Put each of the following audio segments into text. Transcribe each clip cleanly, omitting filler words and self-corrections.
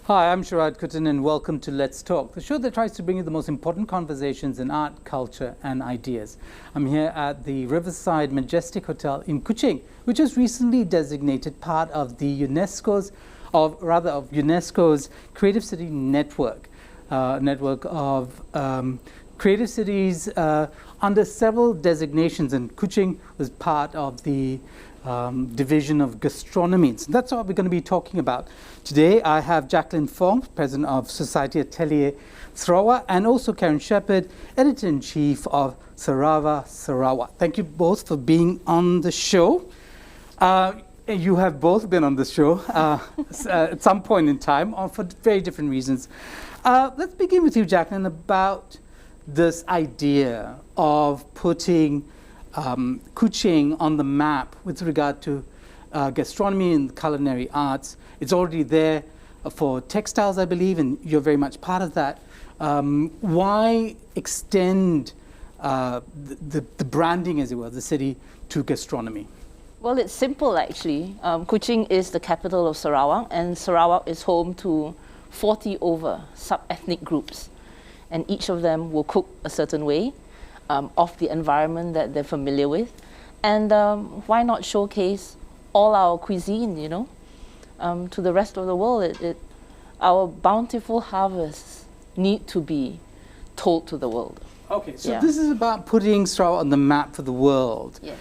Hi, I'm Sharaad Kuttan and welcome to Let's Talk, the show that tries to bring you the most important conversations in art, culture and ideas. I'm here at the Riverside Majestic Hotel in Kuching, which was recently designated part of the UNESCO's Creative City Network, network of creative cities under several designations, and Kuching was part of the division of gastronomy. So that's what we're going to be talking about. Today I have Jacqueline Fong, President of Society Atelier Sarawak, and also Karen Shepherd, Editor-in-Chief of Cerava Sarawak. Thank you both for being on the show. You have both been on the show at some point in time for very different reasons. Let's begin with you, Jacqueline, about this idea of putting Kuching on the map with regard to gastronomy and culinary arts. It's already there for textiles, I believe, and you're very much part of that. Why extend the branding, as it were, the city to gastronomy? Well, it's simple actually. Kuching is the capital of Sarawak, and Sarawak is home to 40 over sub-ethnic groups, and each of them will cook a certain way of the environment that they're familiar with. And why not showcase all our cuisine, you know, to the rest of the world? Our bountiful harvests need to be told to the world. Okay, so this is about putting Sarawak on the map for the world. Yes.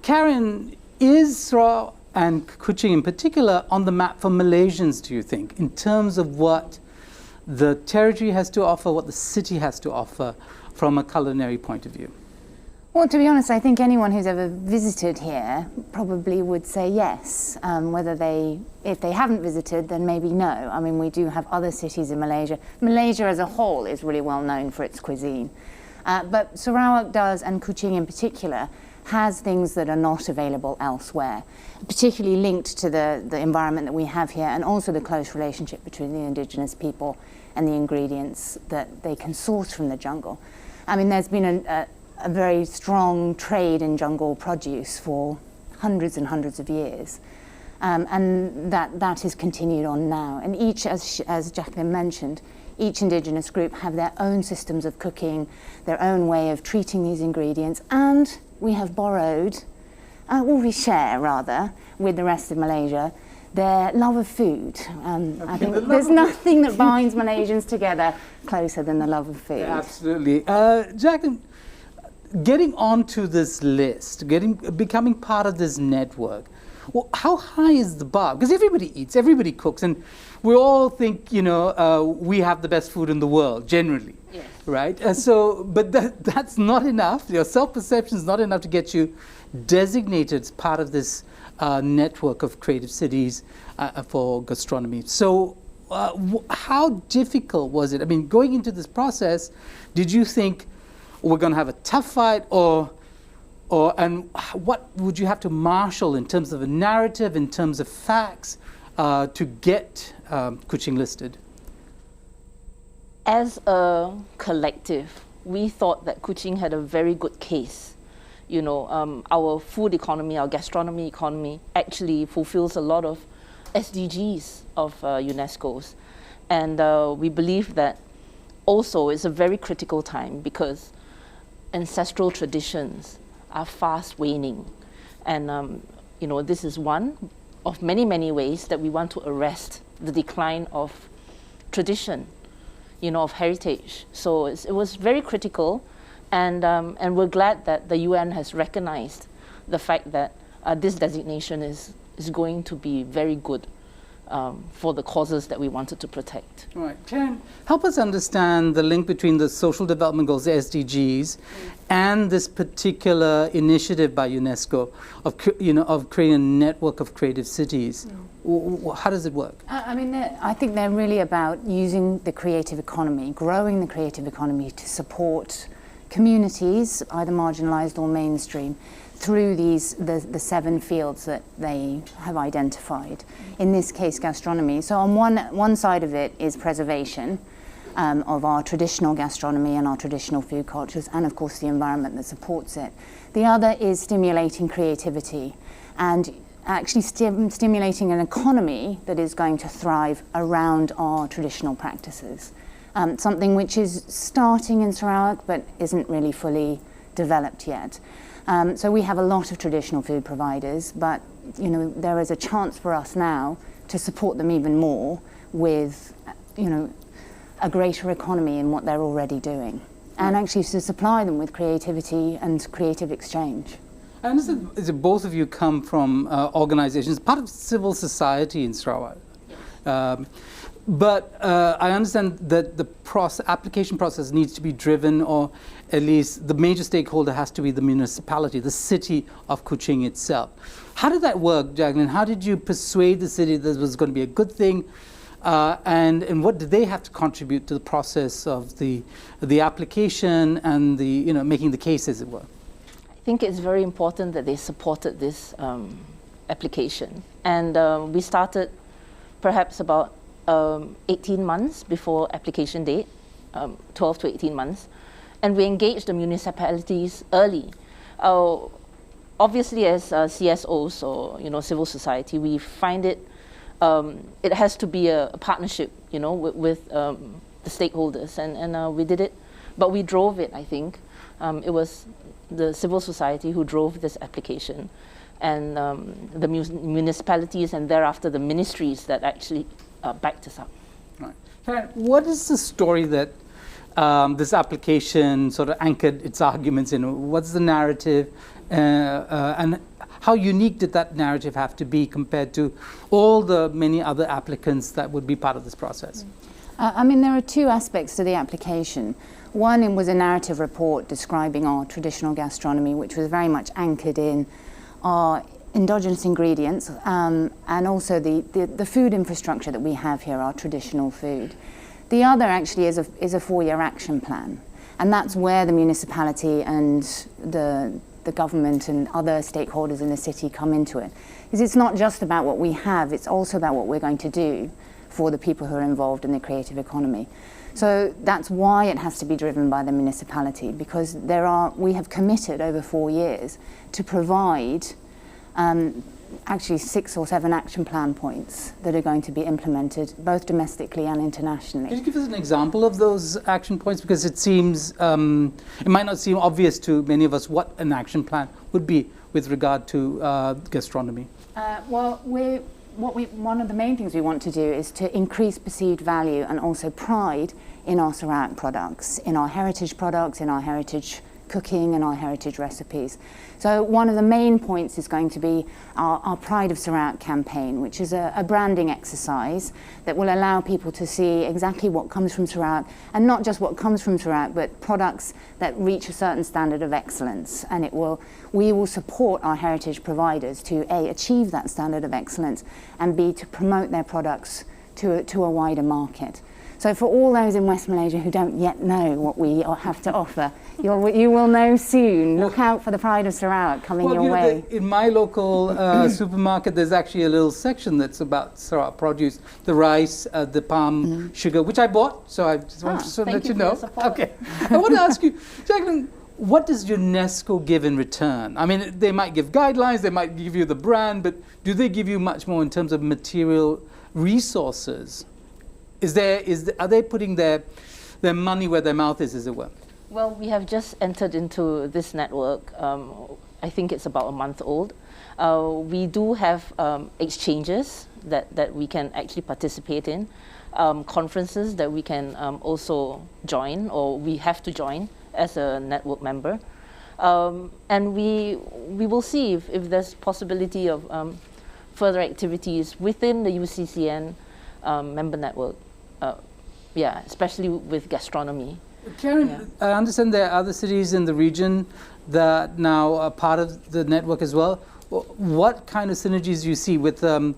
Karen, is Sarawak and Kuching in particular on the map for Malaysians, do you think, in terms of what the territory has to offer, what the city has to offer from a culinary point of view? Well, to be honest, I think anyone who's ever visited here probably would say yes. If they haven't visited, then maybe no. I mean, we do have other cities in Malaysia. Malaysia as a whole is really well known for its cuisine. But Sarawak does, and Kuching in particular, has things that are not available elsewhere, particularly linked to the environment that we have here, and also the close relationship between the indigenous people and the ingredients that they can source from the jungle. I mean, there's been a very strong trade in jungle produce for hundreds and hundreds of years. And that has continued on now. And each, as Jacqueline mentioned, each indigenous group have their own systems of cooking, their own way of treating these ingredients, and we have borrowed, we share rather, with the rest of Malaysia, their love of food. I think there's nothing that binds Malaysians together closer than the love of food. Yeah, absolutely. Jacqueline, getting onto this list, becoming part of this network, well, how high is the bar? Because everybody eats, everybody cooks, and we all think, you know, we have the best food in the world, generally. Yes. Right? But that's not enough. Your self-perception is not enough to get you designated as part of this network of creative cities for gastronomy. So how difficult was it? I mean, going into this process, did you think we're going to have a tough fight, and what would you have to marshal in terms of a narrative, in terms of facts, to get Kuching listed? As a collective, we thought that Kuching had a very good case. You know, our food economy, our gastronomy economy actually fulfills a lot of SDGs of UNESCO's. And we believe that also it's a very critical time because ancestral traditions are fast waning. And, you know, this is one of many, many ways that we want to arrest the decline of tradition, you know, of heritage. So it was very critical. And we're glad that the UN has recognized the fact that this designation is going to be very good for the causes that we wanted to protect. Right. Karen, help us understand the link between the Social Development Goals, the SDGs, and this particular initiative by UNESCO of creating a network of creative cities. How does it work? I mean, I think they're really about using the creative economy, growing the creative economy to support communities, either marginalized or mainstream, through the 7 fields that they have identified. In this case, gastronomy. So on one side of it is preservation of our traditional gastronomy and our traditional food cultures, and of course the environment that supports it. The other is stimulating creativity. And actually stimulating an economy that is going to thrive around our traditional practices. Something which is starting in Sarawak but isn't really fully developed yet. So we have a lot of traditional food providers, but there is a chance for us now to support them even more with a greater economy in what they're already doing, and actually to supply them with creativity and creative exchange. I understand both of you come from organizations, part of civil society in Sarawak. But I understand that the application process needs to be driven, or at least the major stakeholder has to be the municipality, the city of Kuching itself. How did that work, Jacqueline? How did you persuade the city that this was going to be a good thing? And what did they have to contribute to the process of the application and the making the case, as it were? I think it's very important that they supported this application, and we started perhaps about 18 months before application date, 12 to 18 months, and we engaged the municipalities early. Obviously, as CSOs or civil society, we find it has to be a partnership, with the stakeholders, and we did it, but we drove it. I think it was the civil society who drove this application, and the municipalities, and thereafter the ministries that actually backed us up. Right. Karen, what is the story that this application sort of anchored its arguments in? What's the narrative, and how unique did that narrative have to be compared to all the many other applicants that would be part of this process? There are two aspects to the application. One, it was a narrative report describing our traditional gastronomy, which was very much anchored in our endogenous ingredients, and also the food infrastructure that we have here, our traditional food. The other actually is a 4-year action plan, and that's where the municipality and the government and other stakeholders in the city come into it. Because it's not just about what we have, it's also about what we're going to do for the people who are involved in the creative economy. So that's why it has to be driven by the municipality, because we have committed over 4 years to provide actually 6 or 7 action plan points that are going to be implemented both domestically and internationally. Can you give us an example of those action points? Because it seems, it might not seem obvious to many of us what an action plan would be with regard to gastronomy. One of the main things we want to do is to increase perceived value and also pride in our Sarawak products, in our heritage cooking and our heritage recipes. So one of the main points is going to be our Pride of Sarawak campaign, which is a branding exercise that will allow people to see exactly what comes from Sarawak, and not just what comes from Sarawak, but products that reach a certain standard of excellence. And we will support our heritage providers to A, achieve that standard of excellence, and B, to promote their products to a wider market. So for all those in West Malaysia who don't yet know what we have to offer, you will know soon. Look out for the Pride of Sarawak coming your way. In my local supermarket, there's actually a little section that's about Sarawak produce, the rice, the palm sugar, which I bought, so I just wanted to let you know. Okay. I want to ask you, Jacqueline, what does UNESCO give in return? I mean, they might give guidelines, they might give you the brand, but do they give you much more in terms of material resources? Are they putting their money where their mouth is, as it were? Well, we have just entered into this network. I think it's about a month old. We do have exchanges that we can actually participate in, conferences that we can also join, or we have to join as a network member. And we will see if there's possibility of further activities within the UCCN member network. Especially with gastronomy. Karen, I understand there are other cities in the region that now are part of the network as well. What kind of synergies do you see with the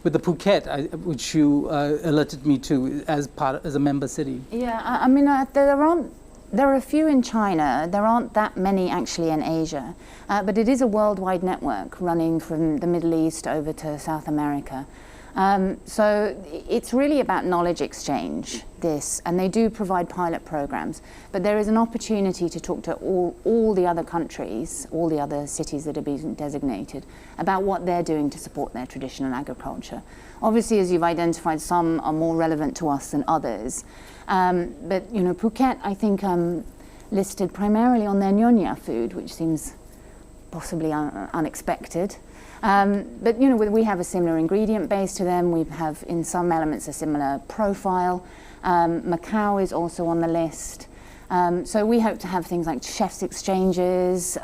Phuket, which you alerted me to as a member city? Yeah, there are a few in China. There aren't that many actually in Asia, but it is a worldwide network running from the Middle East over to South America. So it's really about knowledge exchange, this, and they do provide pilot programs, but there is an opportunity to talk to all the other countries, all the other cities that are being designated, about what they're doing to support their traditional agriculture. Obviously, as you've identified, some are more relevant to us than others, but you know, Phuket, I think, listed primarily on their nyonya food, which seems possibly unexpected. But you know, we have a similar ingredient base to them. We have, in some elements, a similar profile. Macau is also on the list. So we hope to have things like chefs exchanges,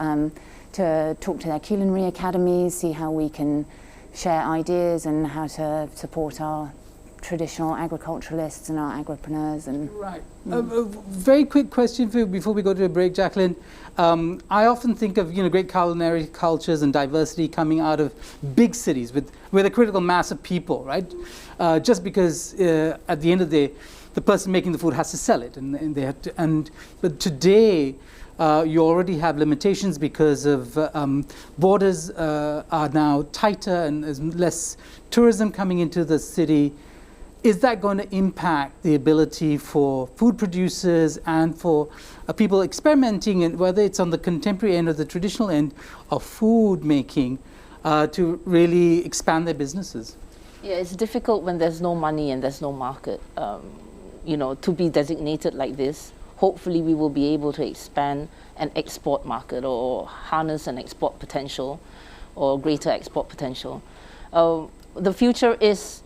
to talk to their culinary academies, see how we can share ideas and how to support our traditional agriculturalists and our agripreneurs. And right. A very quick question for you before we go to a break, Jacqueline. I often think of great culinary cultures and diversity coming out of big cities with a critical mass of people, right? Just because at the end of the day, the person making the food has to sell it, and they have to. But today, you already have limitations because of borders are now tighter and there's less tourism coming into the city. Is that going to impact the ability for food producers and for people experimenting, and whether it's on the contemporary end or the traditional end of food making, to really expand their businesses? Yeah, it's difficult when there's no money and there's no market. To be designated like this, hopefully we will be able to expand an export market or harness an export potential or greater export potential. The future is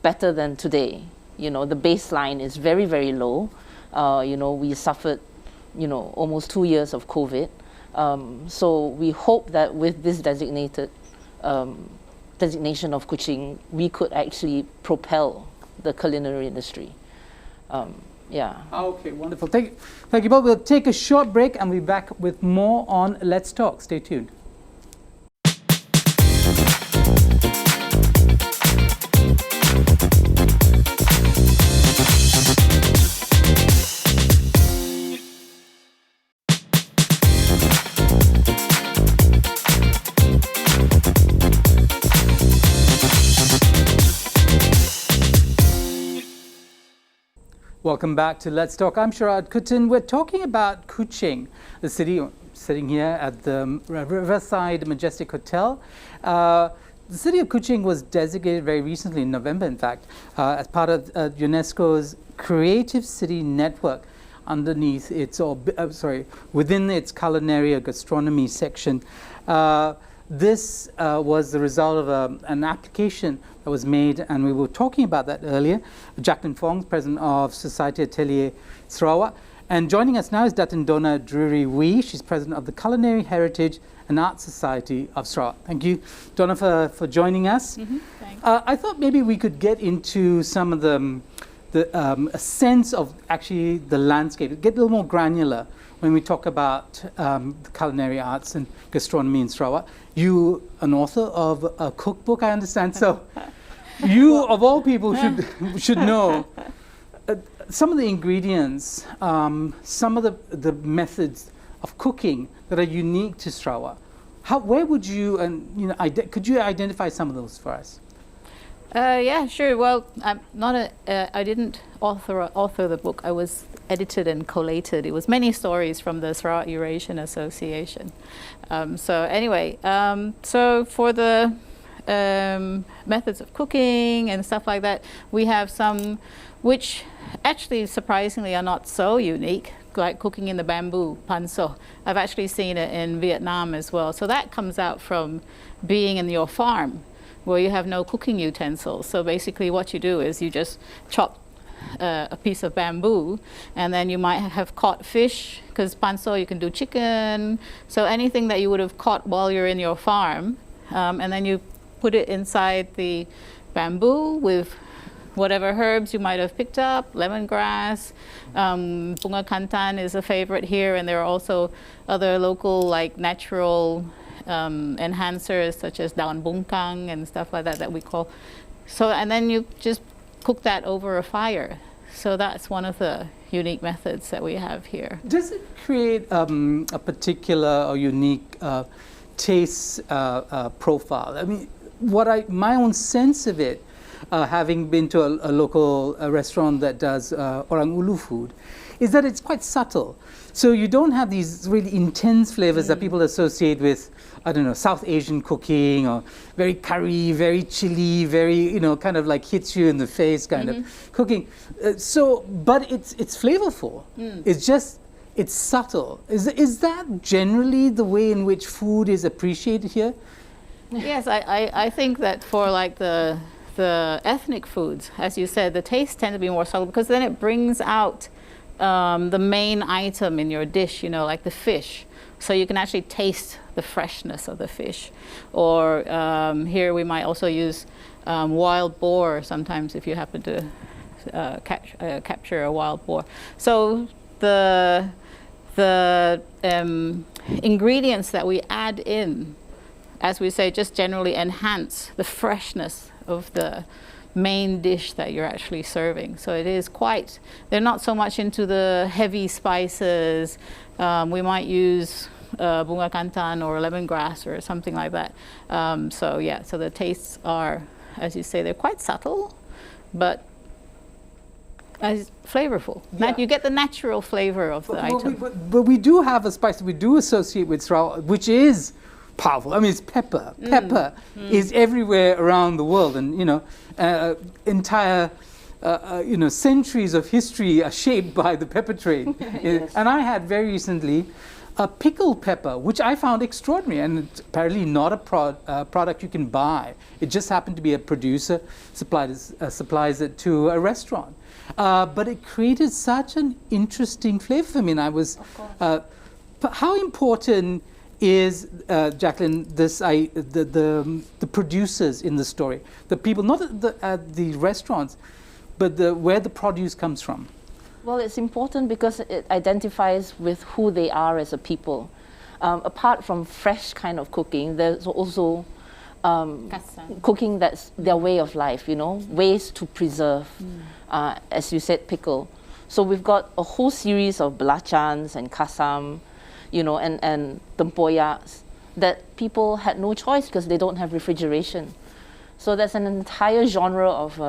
better than today. The baseline is very, very low. We suffered, almost 2 years of COVID. So we hope that with this designation of Kuching, we could actually propel the culinary industry. Okay, wonderful. Thank you both. We'll take a short break and we'll be back with more on Let's Talk. Stay tuned. Welcome back to Let's Talk. I'm Sharaad Kuttan. We're talking about Kuching, the city, sitting here at the Riverside Majestic Hotel. The city of Kuching was designated very recently, in November in fact, as part of UNESCO's Creative Cities Network underneath within its culinary or gastronomy section. This was the result of an application that was made, and we were talking about that earlier. Jacqueline Fong, president of Society Atelier Sarawak. And joining us now is Datin Dona Drury Wee. She's president of the Culinary Heritage and Art Society of Sarawak. Thank you, Dona, for joining us. Thanks. I thought maybe we could get into some of a sense of actually the landscape, get a little more granular when we talk about the culinary arts and gastronomy in Sarawak. You, an author of a cookbook, I understand, so you, of all people, should know some of the ingredients, some of the methods of cooking that are unique to Sarawak. Where would you, could you identify some of those for us? Yeah, sure. Well, I'm not I didn't author the book. I was edited and collated. It was many stories from the Sarawak Eurasian Association. So anyway, so for the methods of cooking and stuff like that, we have some which actually surprisingly are not so unique, like cooking in the bamboo, pan so. I've actually seen it in Vietnam as well. So that comes out from being in your farm, where you have no cooking utensils. So basically what you do is you just chop a piece of bamboo, and then you might have caught fish, because panso you can do chicken, so anything that you would have caught while you're in your farm, and then you put it inside the bamboo with whatever herbs you might have picked up, lemongrass, bunga kantan is a favorite here, and there are also other local like natural enhancers such as daun bungkang and stuff like that that we call. So, and then you just cook that over a fire. So that's one of the unique methods that we have here. Does it create a particular or unique taste profile? I mean, my own sense of it having been to a local restaurant that does orang ulu food, is that it's quite subtle. So you don't have these really intense flavors that people associate with, I don't know, South Asian cooking, or very curry, very chili, very, kind of like hits you in the face kind of cooking. But it's flavorful. It's subtle. Is that generally the way in which food is appreciated here? Yes, I think that for like the ethnic foods, as you said, the tastes tend to be more subtle because then it brings out the main item in your dish, like the fish. So you can actually taste the freshness of the fish. Or here we might also use wild boar sometimes if you happen to capture a wild boar. So the ingredients that we add in, as we say, just generally enhance the freshness of the main dish that you're actually serving. So it is quite, they're not so much into the heavy spices. We might use bunga kantan or lemongrass or something like that. So the tastes are, as you say, they're quite subtle, but as flavorful. Yeah. You get the natural flavor of the item. But we do have a spice that we do associate with Sarawak, which is powerful. I mean, it's pepper. Pepper is everywhere around the world, and entire centuries of history are shaped by the pepper trade. Yes. And I had very recently a pickled pepper, which I found extraordinary, and it's apparently not a product you can buy. It just happened to be a producer supplies it to a restaurant. But it created such an interesting flavor for me, and I was. How important is, Jacqueline, the producers in the story, the people, not at the restaurants, but where the produce comes from? Well, it's important because it identifies with who they are as a people. Apart from fresh kind of cooking, there's also cooking that's their way of life, ways to preserve, as you said, pickle. So we've got a whole series of belachans and kasam, and tempoyaks that people had no choice because they don't have refrigeration. So there's an entire genre of,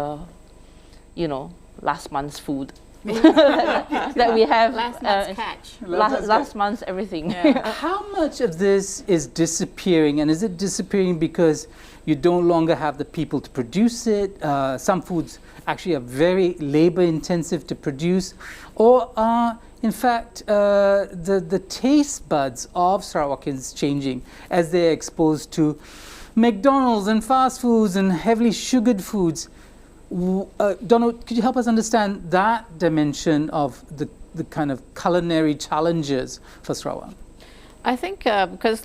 last month's food that we have. Last month's catch. Last month's everything. Yeah. How much of this is disappearing, and is it disappearing because you no longer have the people to produce it? Some foods actually are very labor intensive to produce, or in fact, the taste buds of Sarawakians changing as they're exposed to McDonald's and fast foods and heavily sugared foods. Donna, could you help us understand that dimension of the kind of culinary challenges for Sarawak? I think because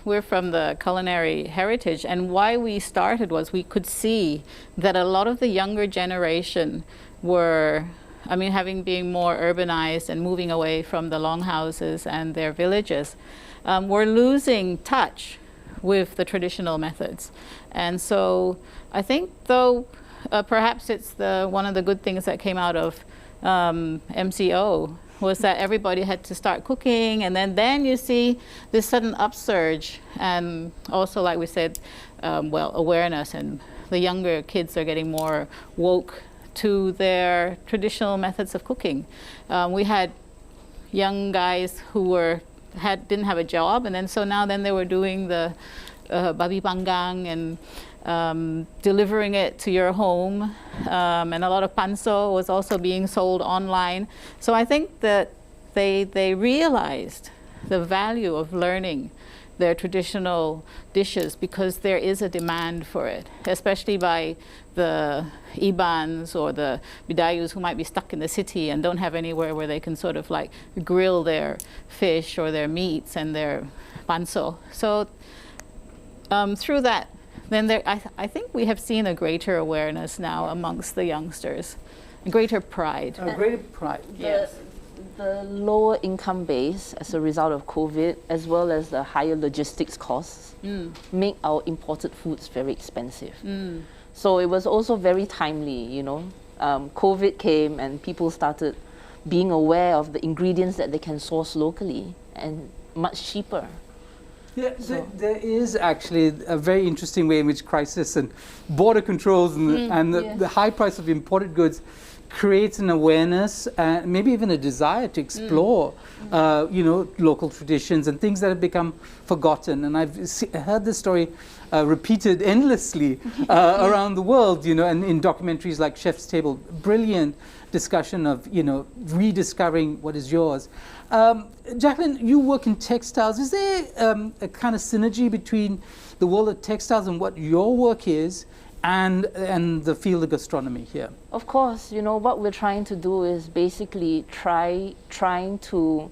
we're from the culinary heritage, and why we started was we could see that a lot of the younger generation were, having been more urbanized and moving away from the longhouses and their villages, were losing touch with the traditional methods. And so I think, though, perhaps it's one of the good things that came out of MCO was that everybody had to start cooking, and then you see this sudden upsurge, and also, like we said, awareness, and the younger kids are getting more woke to their traditional methods of cooking. We had young guys who didn't have a job, and then they were doing the babi panggang and delivering it to your home, and a lot of panso was also being sold online. So I think that they realized the value of learning their traditional dishes because there is a demand for it, especially by the Ibans or the Bidayus who might be stuck in the city and don't have anywhere where they can sort of grill their fish or their meats and their panso. So through that, then I think we have seen a greater awareness now amongst the youngsters, a greater pride. Greater pride. Yes. The lower income base as a result of COVID, as well as the higher logistics costs, make our imported foods very expensive. So it was also very timely, COVID came and people started being aware of the ingredients that they can source locally and much cheaper. Yeah, there is actually a very interesting way in which crisis and border controls and the high price of imported goods creates an awareness and maybe even a desire to explore, local traditions and things that have become forgotten. And I've heard this story repeated endlessly around the world, and in documentaries like Chef's Table, brilliant discussion of, rediscovering what is yours. Jacqueline, you work in textiles. Is there a kind of synergy between the world of textiles and what your work is and the field of gastronomy here? Of course, what we're trying to do is basically trying to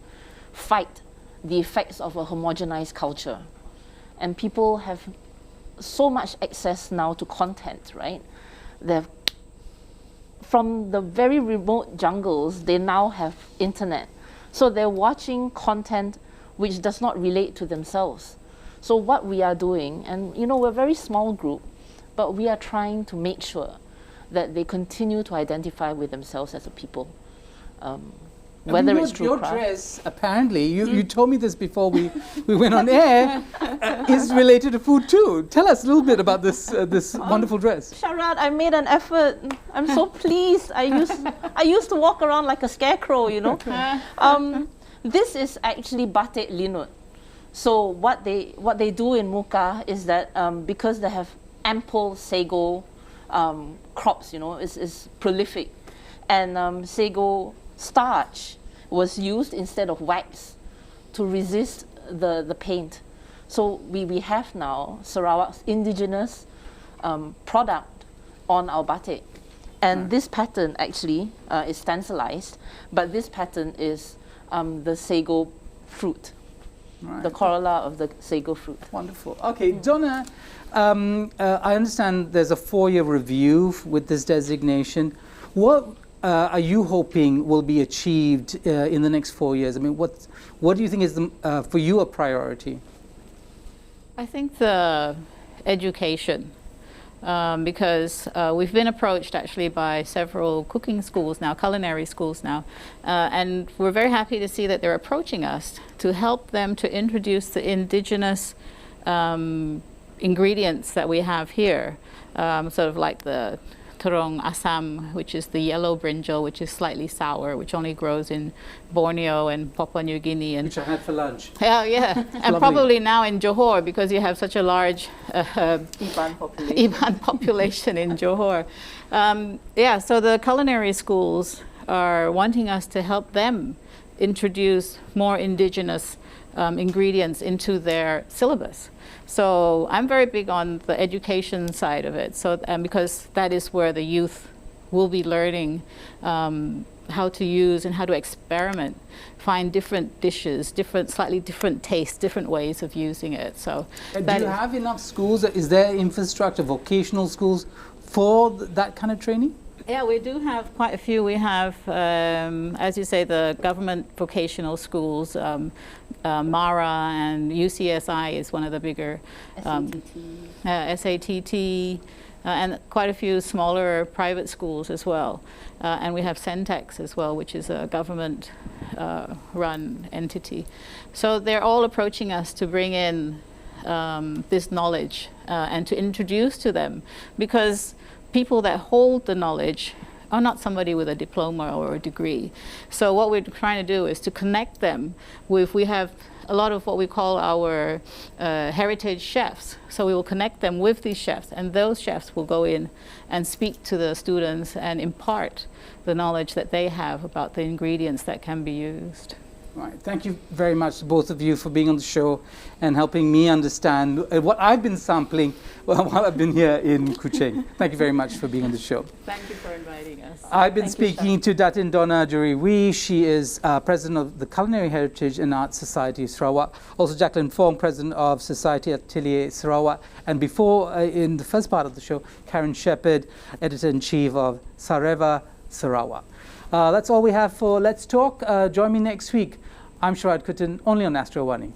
fight the effects of a homogenized culture. And people have so much access now to content, right? From the very remote jungles, they now have internet. So they're watching content which does not relate to themselves. So what we are doing, and we're a very small group, but we are trying to make sure that they continue to identify with themselves as a people. Whether it's through craft. Your dress, apparently, you told me this before we went on air, is related to food too. Tell us a little bit about this wonderful dress. Sharaad, I made an effort. I'm so pleased. I used to walk around like a scarecrow, This is actually batik linut. So what they do in Muka is that because they have ample sago crops, is prolific, and sago starch was used instead of wax to resist the paint. So we have now Sarawak's indigenous product on our batik. And this pattern actually is stencilized, but this pattern is the sago fruit, the corolla of the sago fruit. Wonderful. Okay, Dona, I understand there's a 4-year review with this designation. What are you hoping will be achieved in the next 4 years? I mean, what do you think is for you a priority? I think the education, because we've been approached actually by several cooking schools now, culinary schools now, and we're very happy to see that they're approaching us to help them to introduce the indigenous ingredients that we have here, sort of like the terong asam, which is the yellow brinjal, which is slightly sour, which only grows in Borneo and Papua New Guinea. And which I had for lunch. Yeah. And probably now in Johor, because you have such a large Iban population in Johor. So the culinary schools are wanting us to help them introduce more indigenous ingredients into their syllabus. So I'm very big on the education side of it. So because that is where the youth will be learning how to use and how to experiment, find different dishes, slightly different tastes, different ways of using it. So do you have enough schools? Is there infrastructure, vocational schools for that kind of training? Yeah, we do have quite a few. We have, as you say, the government vocational schools. MARA and UCSI is one of the bigger. SATT, and quite a few smaller private schools as well. And we have Centex as well, which is a government run entity. So they're all approaching us to bring in this knowledge and to introduce to them, because people that hold the knowledge are not somebody with a diploma or a degree. So what we're trying to do is to connect them with, we have a lot of what we call our heritage chefs. So we will connect them with these chefs, and those chefs will go in and speak to the students and impart the knowledge that they have about the ingredients that can be used. Right. Thank you very much to both of you for being on the show and helping me understand what I've been sampling while I've been here in Kuching. Thank you very much for being on the show. Thank you for inviting us. I've been speaking to Datin Dona Drury Wee. She is president of the Culinary Heritage and Arts Society of Sarawak. Also Jacqueline Fong, president of Society Atelier Sarawak. And before, in the first part of the show, Karen Shepherd, editor-in-chief of Cerava Sarawak. That's all we have for Let's Talk. Join me next week. I'm Sharaad Kuttan, only on Astro AWANI.